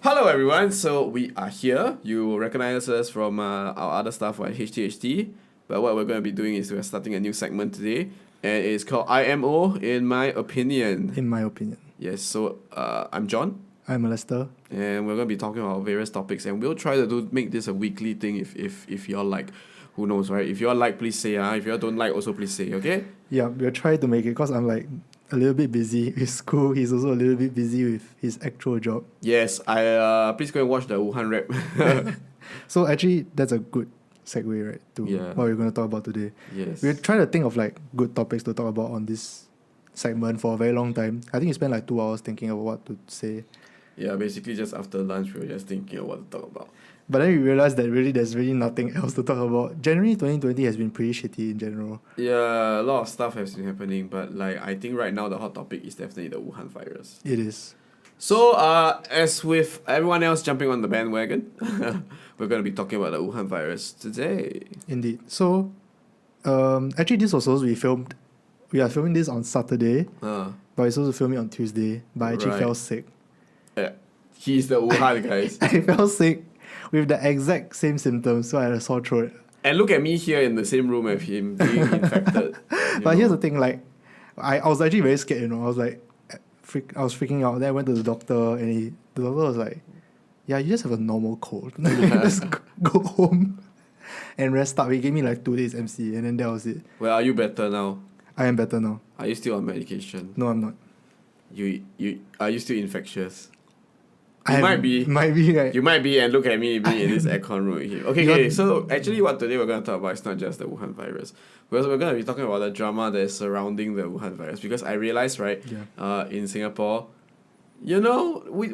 Hello everyone, so we are here. You recognize us from our other stuff like HTHT, but what we're going to be doing is we're starting a new segment today, and it's called IMO, in my opinion. In my opinion. Yes, so I'm John, I'm Lester. and we're going to be talking about various topics, and we'll try to make this a weekly thing if you're like, who knows, right? If you're like, please say, if you don't like, also please say, okay? Yeah, we'll try to make it because I'm like a little bit busy with school. He's also a little bit busy with his actual job. Yes, please go and watch the Wuhan rap. So actually, that's a good segue, right, to Yeah. what we're going to talk about today. Yes. We're trying to think of like good topics to talk about on this segment for a very long time. I think we spent like 2 hours thinking of what to say. Yeah, basically just after lunch we were just thinking of what to talk about. But then we realized that really there's really nothing else to talk about. January 2020 has been pretty shitty in general. Yeah, a lot of stuff has been happening, but like I think right now the hot topic is definitely the Wuhan virus. It is. So as with everyone else jumping on the bandwagon, we're gonna be talking about the Wuhan virus today. Indeed. So, actually this was supposed to be filmed. We are filming this on Saturday, but we're supposed to film it on Tuesday. But I actually Right. fell sick. Yeah, he's the Wuhan guys. I fell sick with the exact same symptoms, so I had a sore throat. And look at me here in the same room with him being infected. But here's the thing, like, I was actually very scared, you know. I was like, I was freaking out. Then I went to the doctor, and the doctor was like, "Yeah, you just have a normal cold. Just go home and rest up." He gave me like 2 days MC, and then that was it. Well, are you better now? I am better now. Are you still on medication? No, I'm not. You are you still infectious? I might be. Might be, right? You might be, and look at me being in this aircon room here. Okay, so actually what today we're going to talk about is not just the Wuhan virus. Because we're going to be talking about the drama that is surrounding the Wuhan virus. Because I realized, right, in Singapore, you know, we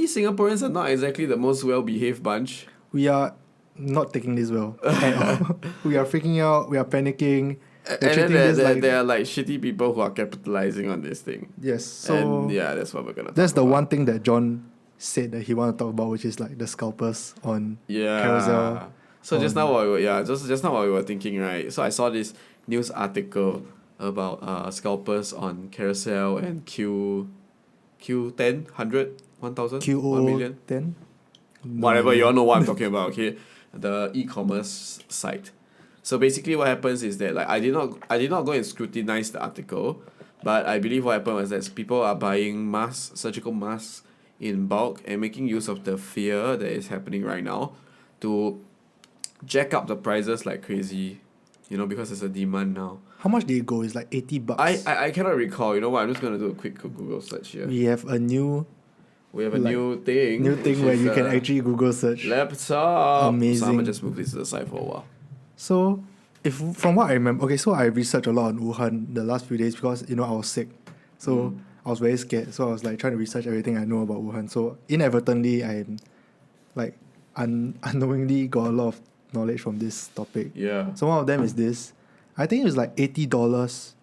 Singaporeans are not exactly the most well-behaved bunch. We are not taking this well at all. We are freaking out. We are panicking. And then there are like shitty people who are capitalizing on this thing. Yes. So and yeah, that's what we're going to talk about. That's the one thing that John said that he wanted to talk about, which is like the scalpers on Carousel. So just now what we were thinking, right? So I saw this news article about scalpers on Carousel and Q10, 100, 1000, 1 million. Q10? Whatever, you all know what I'm talking about, okay? The e-commerce site. So basically what happens is that like I did not go and scrutinize the article, but I believe what happened was that people are buying surgical masks in bulk and making use of the fear that is happening right now to jack up the prices like crazy, you know, because there's a demand now. How much did it go? It's like $80. I cannot recall. You know what? I'm just gonna do a quick Google search here. We have a new new thing. where you can actually Google search. Laptop. Amazing. So I'm gonna just move this to the side for a while. So, from what I remember, okay, so I researched a lot on Wuhan the last few days because, you know, I was sick. So, I was very scared. So, I was like trying to research everything I know about Wuhan. So, inadvertently, I like unknowingly got a lot of knowledge from this topic. Yeah. So, one of them is this. I think it was like $80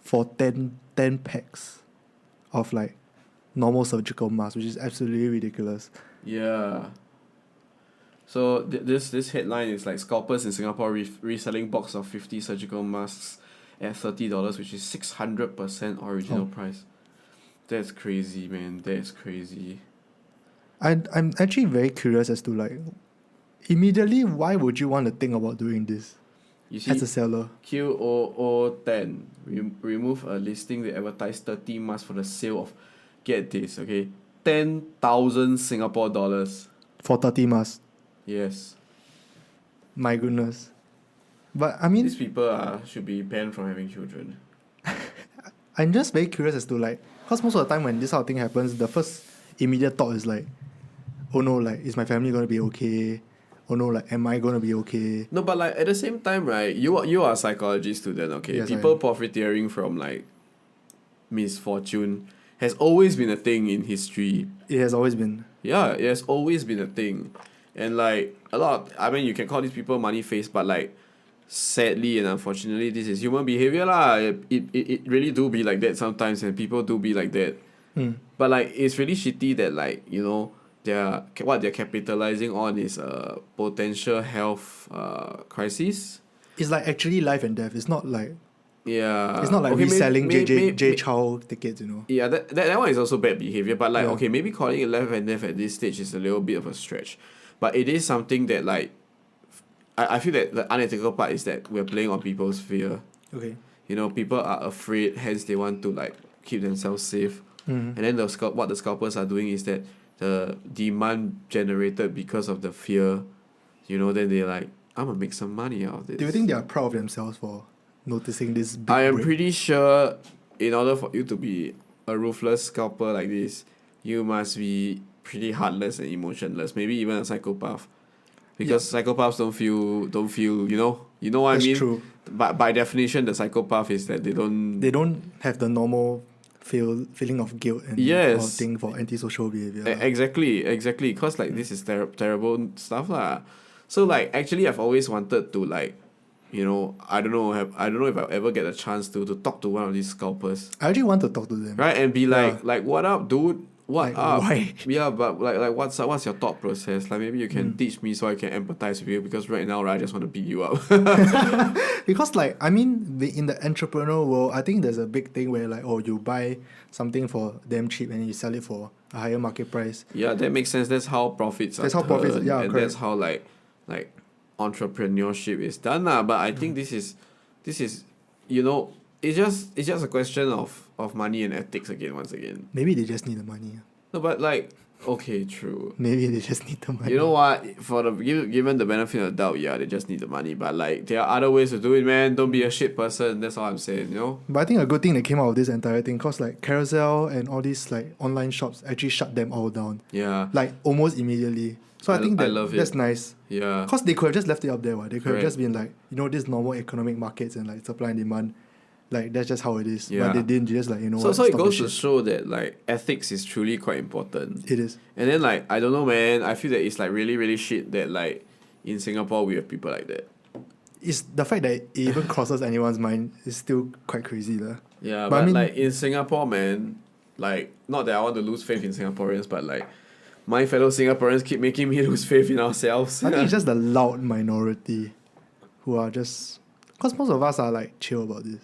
for 10 packs of like normal surgical masks, which is absolutely ridiculous. Yeah. So this headline is like scalpers in Singapore reselling box of 50 surgical masks at $30, which is 600% original price. That's crazy, man. That's crazy. I'm actually very curious as to like, immediately, why would you want to think about doing this You see, as a seller? QOO10 remove a listing that advertised 30 masks for the sale of, get this, okay, 10,000 Singapore dollars. For 30 masks. Yes. My goodness. But I mean, These people should be banned from having children. I'm just very curious as to like, because most of the time when this sort of thing happens, the first immediate thought is like, oh no, like, is my family going to be okay? Oh no, like, am I going to be okay? No, but like at the same time, right, you are a psychology student, okay? Yes, people profiteering from like misfortune has always been a thing in history. It has always been. Yeah, it has always been a thing. And like you can call these people money face, but like sadly and unfortunately this is human behavior lah. It really do be like that sometimes, and people do be like that. But like it's really shitty that like, you know, what they're capitalizing on is a potential health crisis. It's like actually life and death. It's not like Yeah. It's not like okay, reselling may- may- J may- Chow tickets, you know. Yeah, that one is also bad behavior. But like, Yeah. okay, maybe calling it life and death at this stage is a little bit of a stretch. But it is something that like, I feel that the unethical part is that we're playing on people's fear. Okay. You know, people are afraid, hence they want to like keep themselves safe. Mm-hmm. And then what the scalpers are doing is that the demand generated because of the fear, you know, then they're like, I'm gonna make some money out of this. Do you think they are proud of themselves for noticing this big I am break? pretty sure in order for you to be a ruthless scalper like this, you must be pretty heartless and emotionless, maybe even a psychopath. Because psychopaths don't feel, you know what That's I mean? true. But by definition, the psychopath is that they don't have the normal feeling of guilt and Yes. or thing for antisocial behavior. Exactly. Because like this is terrible stuff lah. So like actually I've always wanted to like, you know, I don't know if I'll ever get a chance to talk to one of these scalpers, I actually want to talk to them. right? And be Yeah. like what up, dude? What Like, up? why? Yeah, but like what's your thought process? Like maybe you can teach me so I can empathize with you, because right now, right, I just want to beat you up. Because like I mean in the entrepreneurial world, I think there's a big thing where like, oh, you buy something for damn cheap and you sell it for a higher market price. Yeah, that makes sense. That's how profits That's are how profits- turned, yeah, and correct. that's how like entrepreneurship is done lah. But I think this is you know, it's just a question of money and ethics once again. Maybe they just need the money. No, but like, okay, true. Maybe they just need the money. You know what? For the given the benefit of the doubt, yeah, they just need the money. But like, there are other ways to do it, man. Don't be a shit person. That's all I'm saying. You know. But I think a good thing that came out of this entire thing, cause like Carousel and all these like online shops actually shut them all down, Yeah. like almost immediately. So I think I that love it. that's nice. Yeah. Cause they could have just left it up there. What they could have Correct. just been like, you know, this normal economic markets and like supply and demand, like that's just how it is. Yeah. But they didn't. They just like, you know So what, so it stop the goes to shit. show that like ethics is truly quite important. It is. And then like, I don't know, man. I feel that it's like really really shit that like in Singapore we have people like that. It's the fact that it even crosses anyone's mind is still quite crazy, lah. Yeah, But I but mean- like in Singapore, man, like not that I want to lose faith in Singaporeans, but like my fellow Singaporeans keep making me lose faith in ourselves. I think it's just the loud minority who are just, cause most of us are like chill about this.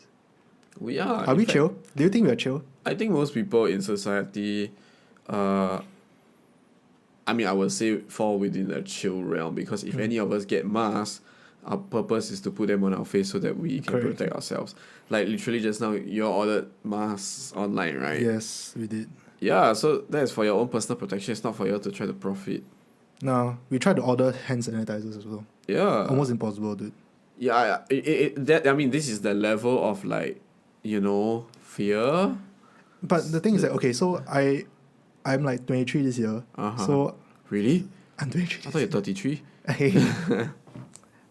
we are. Are in we fact. chill? Do you think we are chill? I think most people in society, I mean, I would say fall within the chill realm, because if any of us get masks, our purpose is to put them on our face so that we can Correct. protect ourselves. Like literally just now, you ordered masks online, right? Yes, we did. Yeah, so that's for your own personal protection. It's not for you to try to profit. No, we tried to order hand sanitizers as well. Yeah. Almost impossible, dude. Yeah, I mean, this is the level of like, you know, fear. But the thing is that, okay, so I'm like 23 this year. Uh-huh. So Really? I'm 23. I thought you're 33.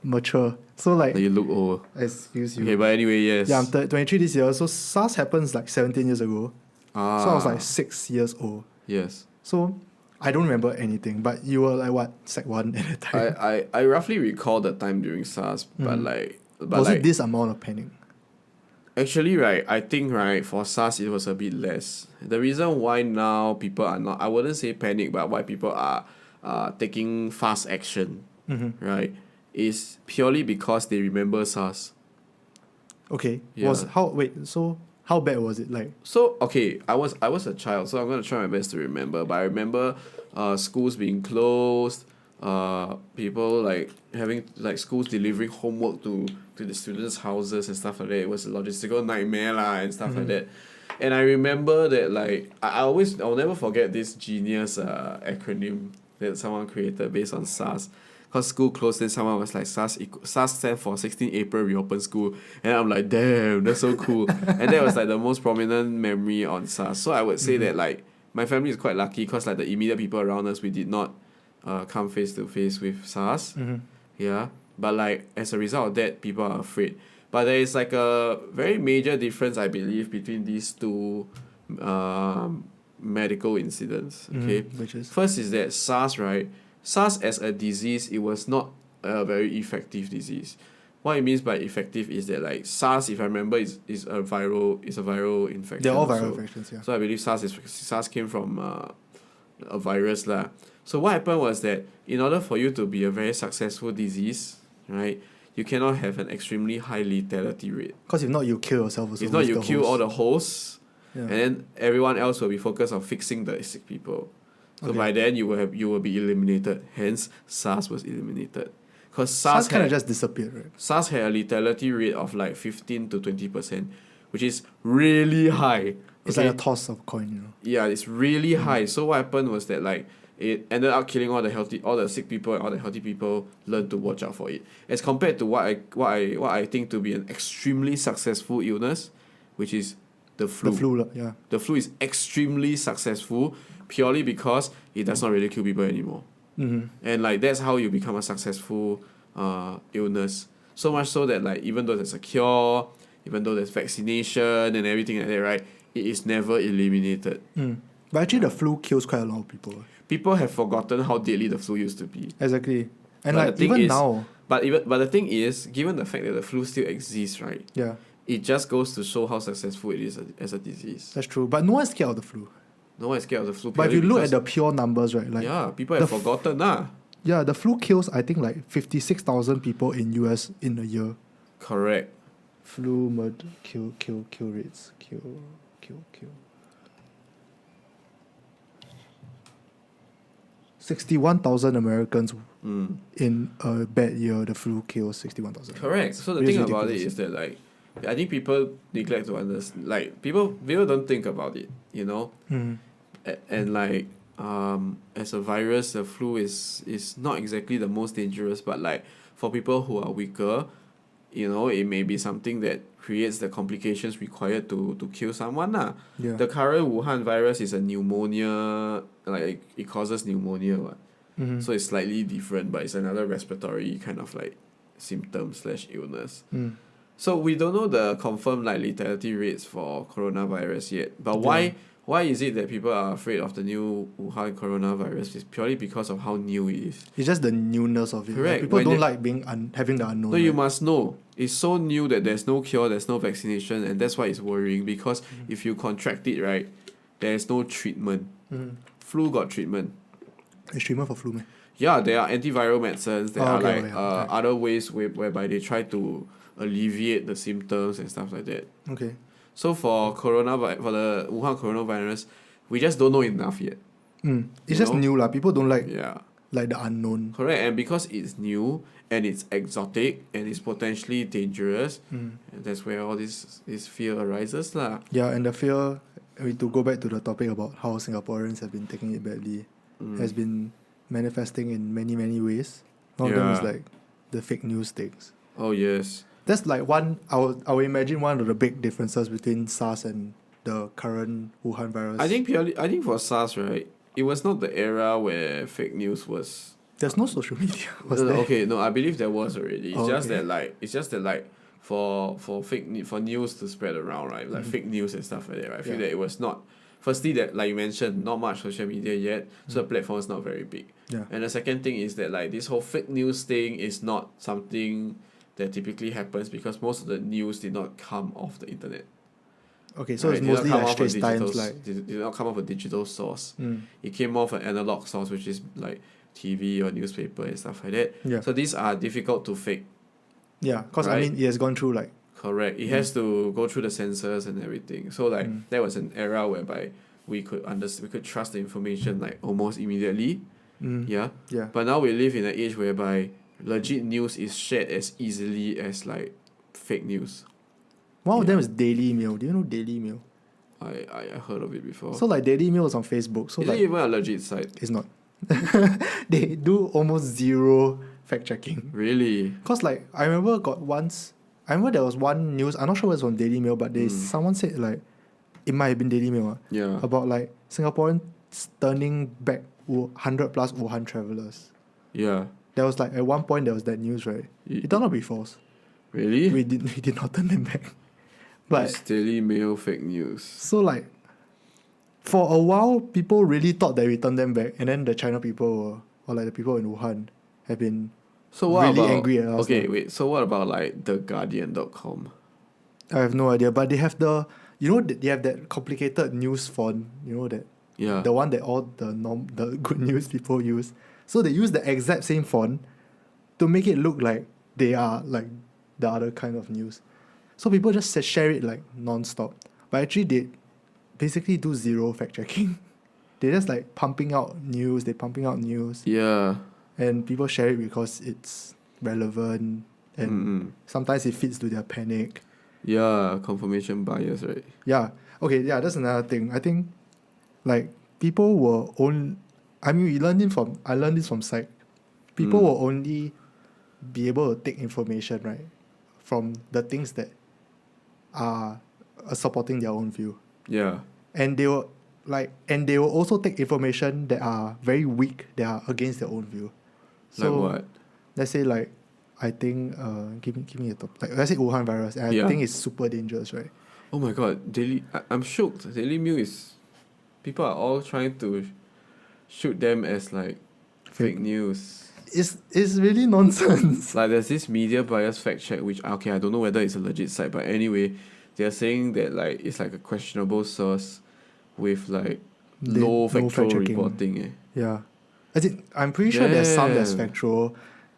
Mature. So like, You look old. excuse you. Okay, but anyway, yes. Yeah, I'm 23 this year. So SARS happens like 17 years ago. Ah. So I was like 6 years old. Yes. So I don't remember anything. But you were like what, Sec 1 at the time? I roughly recall the time during SARS, but Mhm. like, Was it this amount of panic? actually, right, I think, right, for SARS, it was a bit less. The reason why now people are not, I wouldn't say panic, but why people are taking fast action, Mm-hmm. right, is purely because they remember SARS. Okay. Yeah. So how bad was it? Like, So, okay, I was a child, so I'm going to try my best to remember. But I remember schools being closed, people like having like schools delivering homework to the students' houses and stuff like that. It was a logistical nightmare lah and stuff like that. And I remember that like I'll never forget this genius acronym that someone created based on SARS. Cause school closed, then someone was like SARS stand for 16 April reopen school, and I'm like, damn, that's so cool. And that was like the most prominent memory on SARS. So I would say that like my family is quite lucky, cause like the immediate people around us, we did not come face to face with SARS. Yeah, but like as a result of that, people are afraid. But there is like a very major difference, I believe, between these two medical incidents. Okay, which is first is that SARS, right? SARS as a disease, it was not a very effective disease. What it means by effective is that like SARS, if I remember, is a viral infection. they're all viral also. infections, yeah. So I believe SARS came from a virus lah. So what happened was that in order for you to be a very successful disease, right, you cannot have an extremely high lethality rate. Because if not, you kill yourself also. If not, you kill all the hosts, Yeah. and then everyone else will be focused on fixing the sick people. So Okay. by then you will be eliminated. Hence, SARS was eliminated. Because SARS kind of just disappeared, right? SARS had a lethality rate of like 15 to 20%, which is really high. It's like a toss of coin, you know. Yeah, it's really high. So what happened was that like it ended up killing all the sick people, and all the healthy people learned to watch out for it. As compared to what I think to be an extremely successful illness, which is the flu. The flu, yeah. The flu is extremely successful purely because it does not really kill people anymore. Mm-hmm. And like that's how you become a successful illness. So much so that like even though there's a cure, even though there's vaccination and everything like that, right, it is never eliminated. But actually, the flu kills quite a lot of people. People have forgotten how deadly the flu used to be. Exactly. And But like the thing even is- now, But the thing is, given the fact that the flu still exists, right, yeah, it just goes to show how successful it is as a disease. that's true. But no one's scared of the flu. No one is scared of the flu. But if you purely look at because- the pure numbers, right, like yeah, people have the forgotten yeah, the flu kills I think like 56,000 people in US in a year. Correct. Flu murder kill rates kill. 61,000 Americans in a bad year. The flu kills 61,000. Correct. So the It is thing about it ridiculous. is that like, I think people neglect to understand. Like people don't think about it. You know, Mm. and like as a virus, the flu is not exactly the most dangerous, but like for people who are weaker, you know, it may be something that creates the complications required to kill someone lah. Yeah. The current Wuhan virus is a pneumonia, like it causes pneumonia, what. Mhm. So it's slightly different, but it's another respiratory kind of like symptom/illness. Mm. So we don't know the confirmed like lethality rates for coronavirus yet. But why is it that people are afraid of the new Wuhan coronavirus? It's purely because of how new it is. It's just the newness of it. Like, Correct. people When don't they- like being having the unknown. No, you right? must know. It's so new that there's no cure, there's no vaccination, and that's why it's worrying. Because if you contract it, right, there's no treatment. Mhm. Flu got treatment. It's treatment for flu, man. Yeah, there are antiviral medicines. There Oh, are okay, like okay, okay. other ways whereby they try to alleviate the symptoms and stuff like that. Okay. So for for the Wuhan coronavirus, we just don't know enough yet. It's You just know? new lah. People don't like Yeah, the unknown. correct. And because it's new and it's exotic and it's potentially dangerous, and that's where all this fear arises lah. Yeah, and the fear. I mean, to go back to the topic about how Singaporeans have been taking it badly, has been manifesting in many ways. One of them is Yeah. like the fake news things. Oh yes. That's like one. I would imagine one of the big differences between SARS and the current Wuhan virus. I think for SARS, right, it was not the era where fake news was. there's no social media. Was No, there? okay, no, I believe there was already. It's Oh, just okay. that like for for news to spread around, right, like fake news and stuff like that, right. I feel Yeah. that it was not. Firstly, that like you mentioned, not much social media yet, so the platform is not very big. Yeah. And the second thing is that like this whole fake news thing is not something that typically happens because most of the news did not come off the internet. Okay, so right? it's It did not mostly come like off a Straits Times, digital like. did not come off a digital source. Mm. It came off an analog source, which is like TV or newspaper and stuff like that. Yeah. So these are difficult to fake. Yeah, because I Right. mean, it has gone through like. Correct. It has to go through the sensors and everything. So like that was an era whereby we could trust the information like almost immediately. Mm. Yeah. Yeah. But now we live in an age whereby legit news is shared as easily as like fake news. One of them is Daily Mail. Do you know Daily Mail? I heard of it before. So like Daily Mail is on Facebook. So is like it even a legit site? it's not. They do almost zero fact checking. Really? Cause like I remember there was one news. I'm not sure whether it was on Daily Mail, but someone said like it might have been Daily Mail Yeah. about like Singaporeans turning back 100 plus Wuhan travelers. Yeah. There was like at one point there was that news, right? Y- It turned out to be false. Really? We did not turn them back. But It's Daily Mail fake news. so like for a while people really thought that we turned them back, and then the China people or like the people in Wuhan have been So what really about angry at us. okay, now. wait. So what about like theguardian.com? I have no idea, but they have they have that complicated news font, that Yeah. the one that all the good news people use. So they use the exact same font to make it look like they are like the other kind of news. So people just share it like non-stop. But actually they basically do zero fact checking. They just like pumping out news, Yeah. and people share it because it's relevant and sometimes it fits to their panic. Yeah, confirmation bias, right? Yeah. Okay, yeah, that's another thing. I think like people will only I mean I learned this from psych. People will only be able to take information, right, from the things that are supporting their own view. Yeah. And they will also take information that are very weak, that are against their own view. So Like what? let's say like I think give me a top, like let's say Wuhan virus, and I think it's super dangerous, right? Oh my god, I'm shocked. Daily Mail is people are all trying to shoot them as like fake news. It's really nonsense. Like there's this media bias fact check which I don't know whether it's a legit site, but anyway, they're saying that like it's like a questionable source with like low factual fact-checking. reporting. Yeah. I'm pretty sure there's some that's Damn. factual,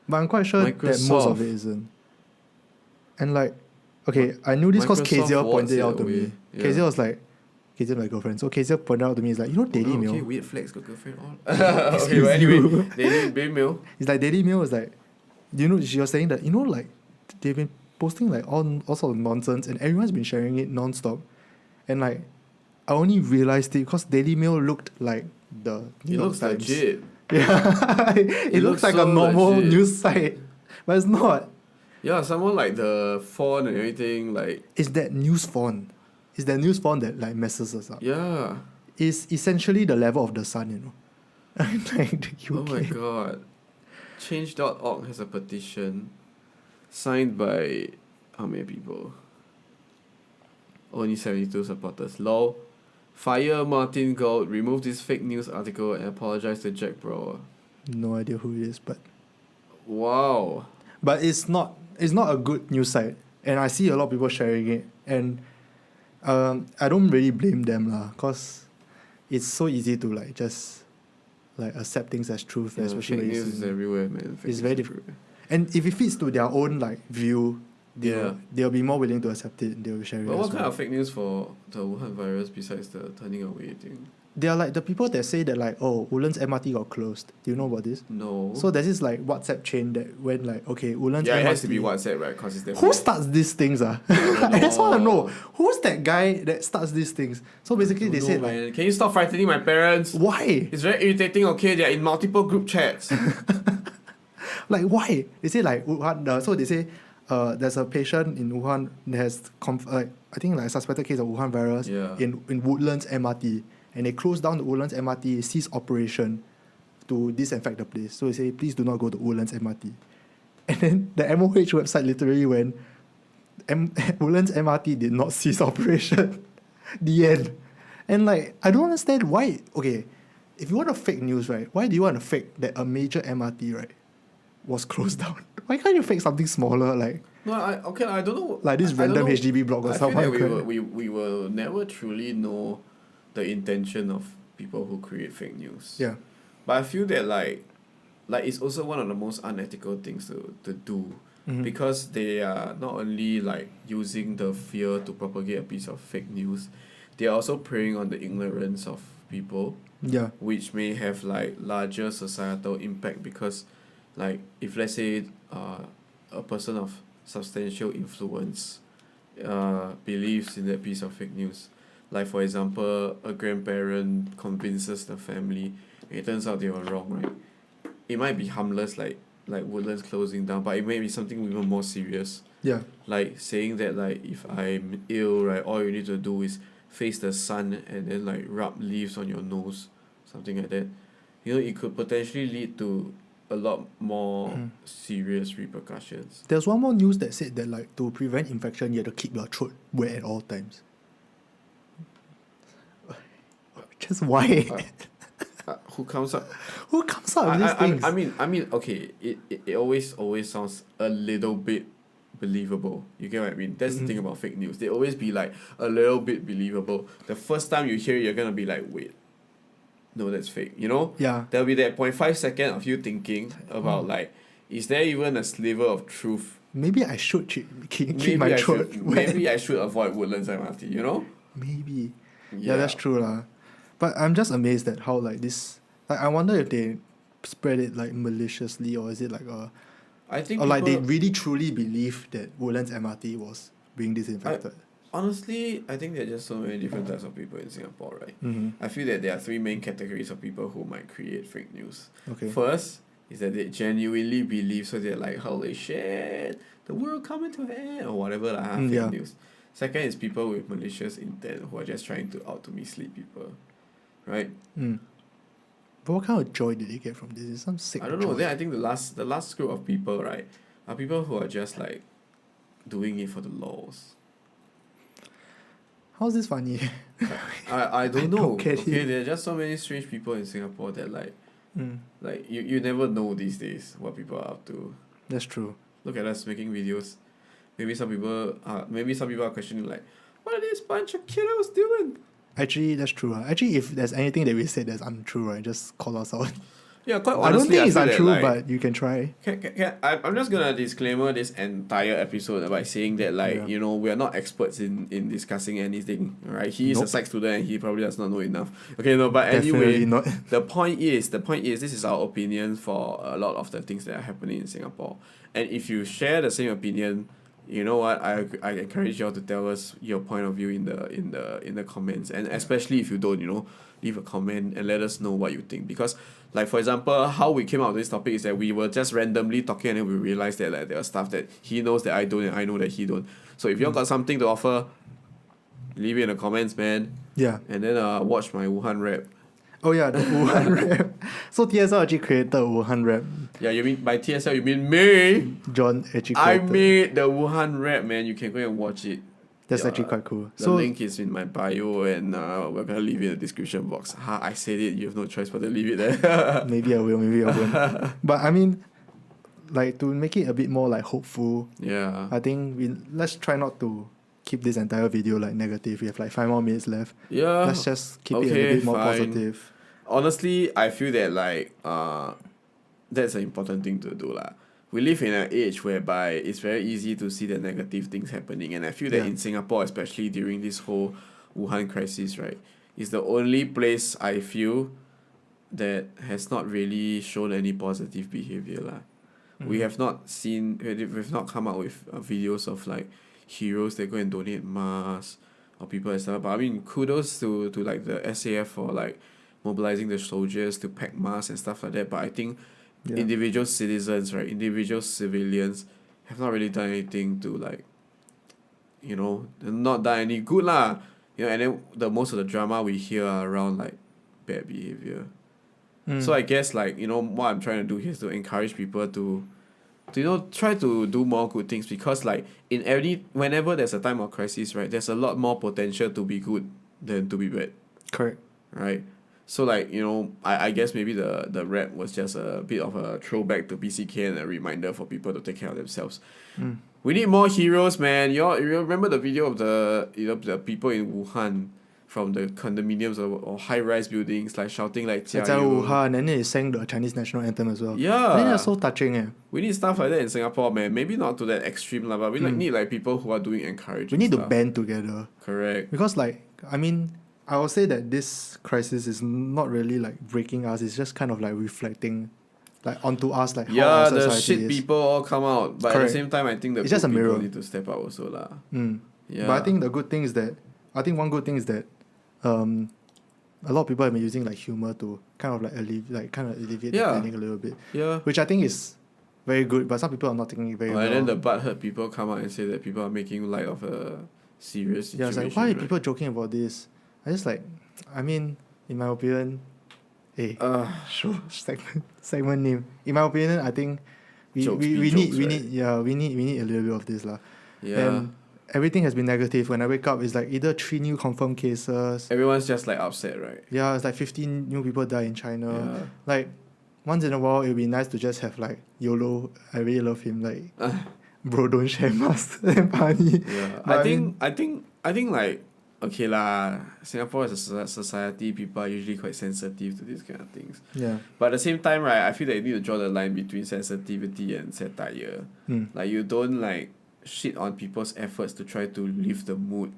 but I'm quite sure that most of it isn't. And like, okay, I knew this because Microsoft Kezia pointed warts out to it me. away. Yeah. Kezia was like, Kezia my girlfriend. So Kezia pointed out to me, it's like, you know Daily Mail? Okay, weird flex, got girlfriend all. Okay, but anyway, Daily Mail. It's like Daily Mail is like, you know, she was saying that, you know, like, they've been posting like all sorts of nonsense and everyone's been sharing it non-stop. And like, I only realized it because Daily Mail looked like the New York looks Times. legit. Yeah, it looks like so a normal legit. news site, but it's not. Yeah, someone like the font and everything, like It's that news font. It's that news font that like messes us up. yeah. It's essentially the level of the sun, you know. Like the UK. Oh my god. Change.org has a petition signed by how many people? Only 72 supporters. Lol. Fire Martin Gold, remove this fake news article and apologize to Jack Brower. No idea who it is, but Wow. it's not a good news site, and I see a lot of people sharing it, and I don't really blame them lah, cause it's so easy to like just like accept things as truth, Yeah, especially fake when news you is see. everywhere, man. It's very different. And if it fits to their own like view, they'll be more willing to accept it. They'll share it. But as what kind well. of fake news for the Wuhan virus besides the turning away thing? They are like the people that say that like, oh, Woodlands MRT got closed. Do you know about this? No. So there's this like WhatsApp chain that went like, okay, Woodlands yeah, MRT. it has to be WhatsApp, right? Because it's Who starts these things? I just want to know who's that guy that starts these things. So basically, they said like, can you stop frightening my parents? why? It's very irritating. Okay, they're in multiple group chats. Like why? They say like Wuhan. So they say, there's a patient in Wuhan that has I think like a suspected case of Wuhan virus in Woodlands MRT, and they closed down the Woodlands MRT, ceased operation to disinfect the place. So they say, please do not go to Woodlands MRT. And then the MOH website literally went, Woodlands MRT did not cease operation. The end. And like, I don't understand why. Okay, if you want to fake news, right, why do you want to fake that a major MRT, right, was closed down? Why can't you fake something smaller, like? No, I don't know. Like this random HDB block or I feel something. that we will never truly know the intention of people who create fake news. Yeah. But I feel that like it's also one of the most unethical things to do. Mm-hmm. Because they are not only like using the fear to propagate a piece of fake news, they are also preying on the ignorance of people. Yeah. Which may have like larger societal impact because like if let's say a person of substantial influence believes in that piece of fake news, like for example a grandparent convinces the family and it turns out they were wrong, right? It might be harmless like Woodlands closing down, but it may be something even more serious. Yeah. Like saying that like if I'm ill, right, all you need to do is face the sun and then like rub leaves on your nose, something like that. You know, it could potentially lead to a lot more serious repercussions. There's one more news that said that like to prevent infection you have to keep your throat wet at all times. Just why? Who comes up? Who comes up with these things? I mean, okay. It always sounds a little bit believable. You get what I mean? That's the thing about fake news. They always be like a little bit believable. The first time you hear it, you're gonna be like, wait, no, that's fake. You know? Yeah. There'll be that 0.5 second of you thinking about like, is there even a sliver of truth? Maybe I should keep my throat. Maybe I should avoid Woodlands MRT, you know? Maybe. Yeah, that's true lah. But I'm just amazed at how like this. Like I wonder if they spread it like maliciously, or is it like I think or like they really truly believe that Woodlands MRT was being disinfected. Honestly, I think there are just so many different types of people in Singapore, right? Mm-hmm. I feel that there are three main categories of people who might create fake news. Okay. First is that they genuinely believe, so they're like, holy shit, the world coming to an end, or whatever, fake yeah. news. Second is people with malicious intent who are just trying to mislead people, right? Mm. But what kind of joy did they get from this? Is some sick I don't know. joy? Then I think the last group of people, right, are people who are just like doing it for the lols. How's this funny? I don't know. Get okay, it. there are just so many strange people in Singapore that like Mm. like you never know these days what people are up to. That's true. Look at us making videos. Maybe some people are questioning like, what are these bunch of kiddos doing? Actually, that's true. Actually, if there's anything that we said that's untrue, right, just call us out. Yeah, quite I don't honestly, think it's feel that, untrue, like, but you can try. I'm just gonna disclaimer this entire episode by saying that like Yeah. we are not experts in discussing anything. Right? He is a Nope. psych student and he probably does not know enough. Okay, no, but Definitely anyway, not. the point is this is our opinion for a lot of the things that are happening in Singapore. And if you share the same opinion, you know what, I encourage you all to tell us your point of view in the comments, and especially if you don't, leave a comment and let us know what you think. Because like for example, how we came out with this topic is that we were just randomly talking and then we realized that like there are stuff that he knows that I don't and I know that he don't. So if you all got something to offer, leave it in the comments, man. Yeah. And then watch my Wuhan rap. Oh yeah, the Wuhan rap. So TSL actually created Wuhan rap. Yeah, you mean by TSL you mean me? John actually I created. made the Wuhan rap, man. You can go and watch it. That's actually quite cool. The So link is in my bio, and we're gonna leave it in the description box. I said it. You have no choice but to leave it there. maybe I will, maybe I won't. But I mean, like to make it a bit more like hopeful, Yeah. I think let's try not to keep this entire video like negative. We have like 5 more minutes left. Yeah. Let's just keep it a okay, bit more fine. positive. Honestly, I feel that like that's an important thing to do lah. We live in an age whereby it's very easy to see the negative things happening, and I feel that Yeah. in Singapore, especially during this whole Wuhan crisis, right, is the only place I feel that has not really shown any positive behavior lah. We have not seen, we've not come out with videos of like heroes that go and donate masks or people and stuff. But I mean, kudos to like the SAF for like mobilizing the soldiers to pack masks and stuff like that. But I think individual citizens, right, individual civilians have not really done anything to like, not done any good lah. And then the most of the drama we hear are around like bad behavior. So I guess like, what I'm trying to do here is to encourage people to try to do more good things, because like whenever there's a time of crisis, right, there's a lot more potential to be good than to be bad. Correct. Right? So like, I guess maybe the rap was just a bit of a throwback to BCK and a reminder for people to take care of themselves. We need more heroes, man. You remember the video of the people in Wuhan from the condominiums or high-rise buildings like shouting like 加在油. Wuhan, and then they sang the Chinese national anthem as well. Yeah. I think that's so touching. We need stuff like that in Singapore, man. Maybe not to that extreme lah, but we need like people who are doing encouraging We need stuff. to band together. Correct. Because like, I mean, I would say that this crisis is not really like breaking us. It's just kind of like reflecting like onto us, like how our the society shit is. people all come out, but at Correct. the same time, I think the It's good just a people mirror. need to step up also lah. Yeah. But I think one good thing is that a lot of people have been using like humor to kind of like alleviate the panic a little bit. Yeah. Which I think is very good, but some people are not taking it very well. And then the butthurt people come out and say that people are making light of a serious situation. Yeah, it's like, why are right? people joking about this? I just like, I mean, in my opinion, segment name. In my opinion, I think we need a little bit of this lah. Yeah. And everything has been negative. When I wake up, it's like either 3 new confirmed cases. Everyone's just like upset, right? Yeah, it's like 15 new people die in China. Yeah. Like, once in a while, it would be nice to just have like YOLO. I really love him. Like, bro, don't share masks. Damn funny. Yeah. But I think like okay lah, Singapore as a society, people are usually quite sensitive to these kind of things. Yeah. But at the same time, right, I feel that you need to draw the line between sensitivity and satire. Like, you don't, like, shit on people's efforts to try to lift the mood.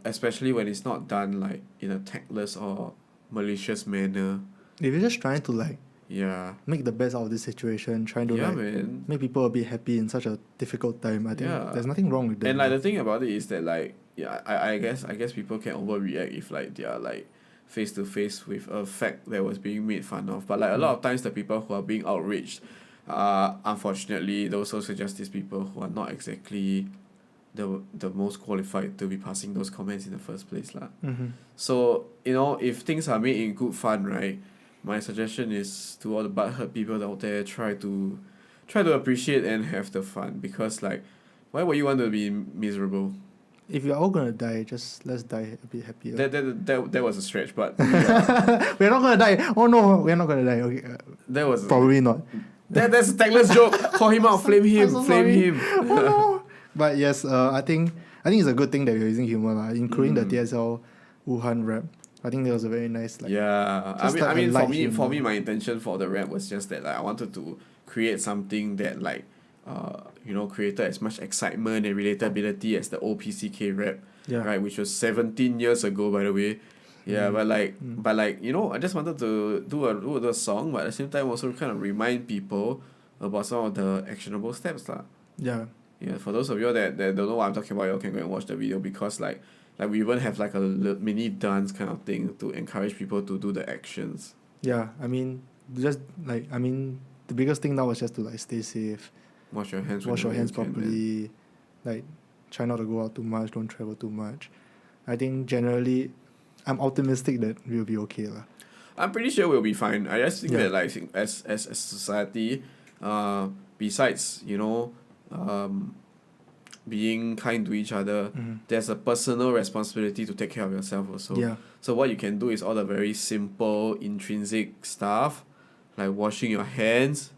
Especially when it's not done, like, in a tactless or malicious manner. If you're just trying to like Yeah. make the best out of this situation, trying to Yeah, like man. make people a bit happy in such a difficult time, I think Yeah. there's nothing wrong with that. And like the thing about it is that like I guess people can overreact if like they are like face to face with a fact that was being made fun of. But like a lot of times the people who are being outraged are unfortunately those social justice people who are not exactly the most qualified to be passing those comments in the first place lah. So, you know, if things are made in good fun, right, my suggestion is to all the butthurt people out there, try to appreciate and have the fun, because like why would you want to be miserable? If you're all gonna die, just let's die a bit happier. That was a stretch, but We're not gonna die. Oh no, we're not gonna die. Okay, that was probably not. That's a tactless joke. Call him out, flame him, I'm so flame sorry. him. Oh no. But yes, I think it's a good thing that we're using humor, including the TSL Wuhan rap. I think that was a very nice like. Yeah, just I mean, light for me, humor. my intention for the rap was just that like I wanted to create something that like, you know, created as much excitement and relatability as the OPCK rap, Yeah. right? Which was 17 years ago, by the way. Yeah, but like you know, I just wanted to do a song, but at the same time also kind of remind people about some of the actionable steps lah. Yeah. Yeah, for those of you that don't know what I'm talking about, you can go and watch the video, because like we even have like a mini dance kind of thing to encourage people to do the actions. Yeah, I mean, the biggest thing now is just to like stay safe, Wash your hands. wash your whenever hands you can, man. properly, like try not to go out too much, don't travel too much. I think generally, I'm optimistic that we'll be okay lah. I'm pretty sure we'll be fine. I just think Yeah. that like as a society, besides, you know, being kind to each other, there's a personal responsibility to take care of yourself also. Yeah. So what you can do is all the very simple intrinsic stuff, like washing your hands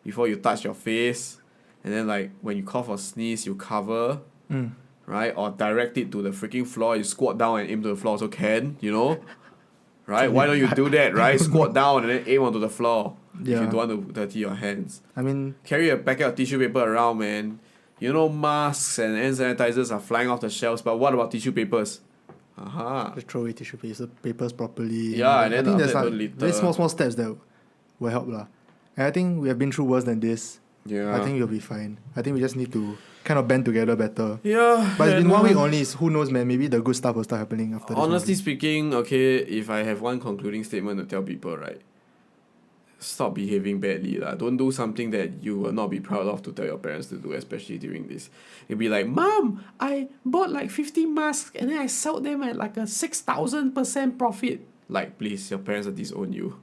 before you touch your face, and then like when you cough or sneeze, you cover, right? Or direct it to the freaking floor. You squat down and aim to the floor also can, you know? Right? Why don't you do that, right? Squat down and then aim onto the floor if you Yeah. don't want to dirty your hands. I mean, Carry a packet of tissue paper around, man. You know, masks and hand sanitizers are flying off the shelves, but what about tissue papers? Aha. just throw away tissue papers properly. Yeah, and then I think after there's that like don't litter. very small steps that will help lah. And I think we have been through worse than this. Yeah. I think we'll be fine. I think we just need to kind of band together better. Yeah. But it's been and, 1 week only. So who knows, man? Maybe the good stuff will start happening after this. honestly speaking, okay, if I have one concluding statement to tell people, right? Stop behaving badly lah. Don't do something that you will not be proud of to tell your parents to do, especially during this. You'll be like, Mom, I bought like 50 masks and then I sold them at like a 6,000% profit. Like, please, your parents will disown you.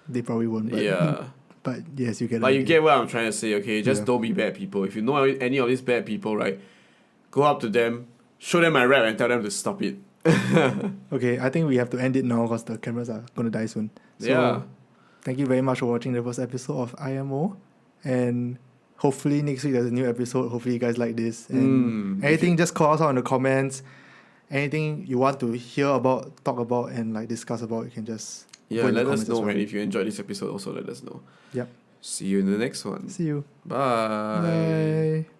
They probably won't. But, Yeah. But yes, you get. But the you idea. get what I'm trying to say, okay? Just Yeah. don't be bad people. If you know any of these bad people, right, go up to them, show them my rap and tell them to stop it. Okay, I think we have to end it now because the cameras are gonna die soon. So, Yeah. thank you very much for watching the first episode of IMO, and hopefully next week there's a new episode. Hopefully you guys like this. And anything, just call us out in the comments. Anything you want to hear about, talk about, and like discuss about, you can just Yeah, put in the let us comments know, as well. man. If you enjoyed this episode, also let us know. Yep. See you in the next one. See you. Bye. Bye.